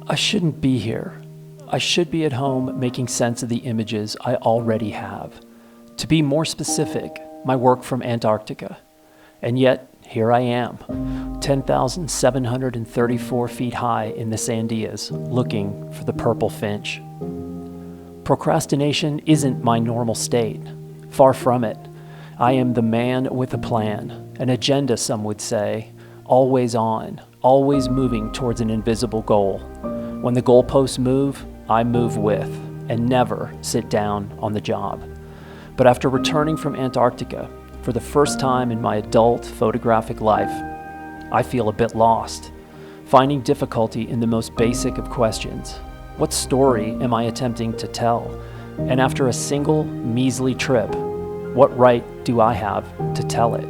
I shouldn't be here. I should be at home making sense of the images I already have. To be more specific, my work from Antarctica. And yet, here I am, 10,734 feet high in the Sandias, looking for the purple finch. Procrastination isn't my normal state. Far from it. I am the man with a plan, an agenda, some would say, always on, always moving towards an invisible goal. When the goalposts move, I move with, and never sit down on the job. But after returning from Antarctica, for the first time in my adult photographic life, I feel a bit lost, finding difficulty in the most basic of questions. What story am I attempting to tell? And after a single measly trip, what right do I have to tell it?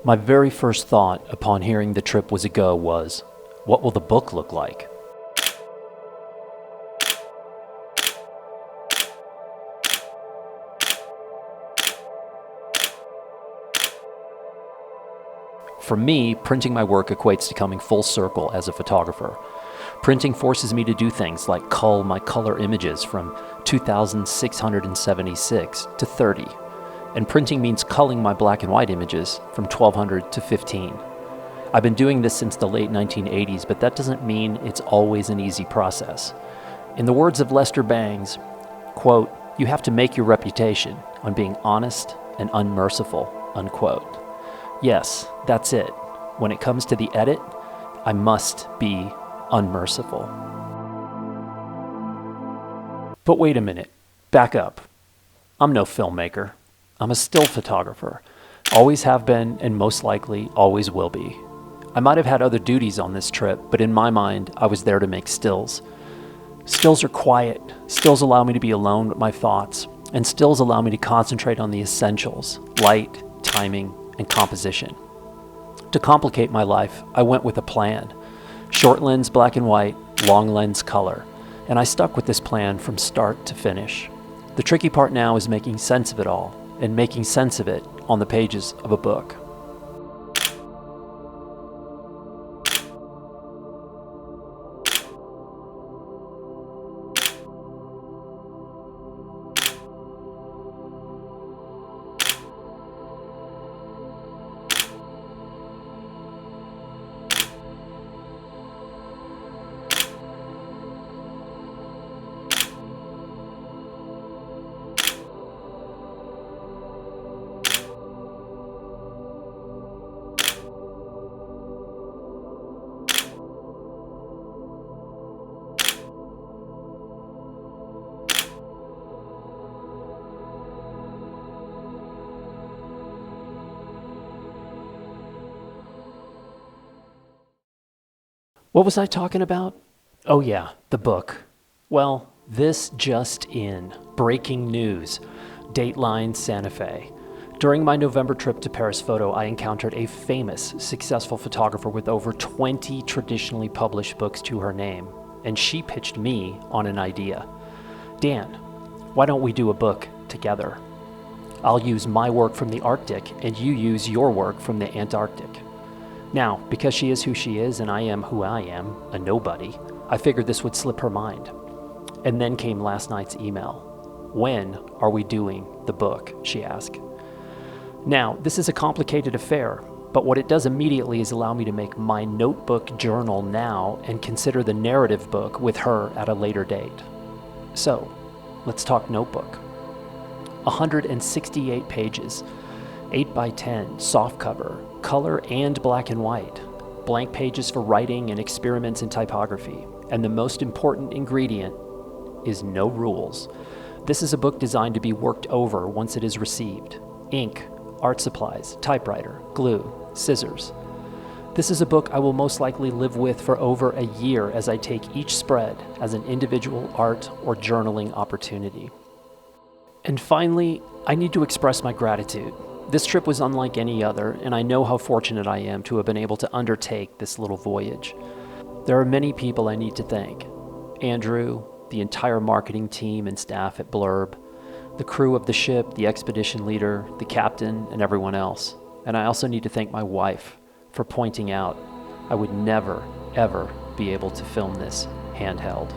My very first thought upon hearing the trip was a go was, what will the book look like? For me, printing my work equates to coming full circle as a photographer. Printing forces me to do things like cull my color images from 2,676 to 30. And printing means culling my black and white images from 1,200 to 15. I've been doing this since the late 1980s, but that doesn't mean it's always an easy process. In the words of Lester Bangs, quote, "You have to make your reputation on being honest and unmerciful," unquote. Yes, that's it. When it comes to the edit, I must be unmerciful. But wait a minute, back up. I'm no filmmaker. I'm a still photographer. Always have been, and most likely always will be. I might have had other duties on this trip, but in my mind, I was there to make stills. Stills are quiet. Stills allow me to be alone with my thoughts, and stills allow me to concentrate on the essentials: light, timing, and composition. To complicate my life, I went with a plan. Short lens black and white, long lens color, and I stuck with this plan from start to finish. The tricky part now is making sense of it all, and making sense of it on the pages of a book. What was I talking about? Oh yeah, the book. Well, this just in. Breaking news. Dateline Santa Fe. During my November trip to Paris Photo, I encountered a famous, successful photographer with over 20 traditionally published books to her name, and she pitched me on an idea. Dan, why don't we do a book together? I'll use my work from the Arctic, and you use your work from the Antarctic. Now, because she is who she is and I am who I am, a nobody, I figured this would slip her mind. And then came last night's email. When are we doing the book? She asked. Now, this is a complicated affair, but what it does immediately is allow me to make my notebook journal now and consider the narrative book with her at a later date. So, let's talk notebook. 168 pages, 8 by 10, softcover, color and black and white, blank pages for writing and experiments in typography, and the most important ingredient is no rules. This is a book designed to be worked over once it is received. Ink, art supplies, typewriter, glue, scissors. This is a book I will most likely live with for over a year as I take each spread as an individual art or journaling opportunity. And finally, I need to express my gratitude. This trip was unlike any other, and I know how fortunate I am to have been able to undertake this little voyage. There are many people I need to thank. Andrew, the entire marketing team and staff at Blurb, the crew of the ship, the expedition leader, the captain, and everyone else. And I also need to thank my wife for pointing out I would never, ever be able to film this handheld.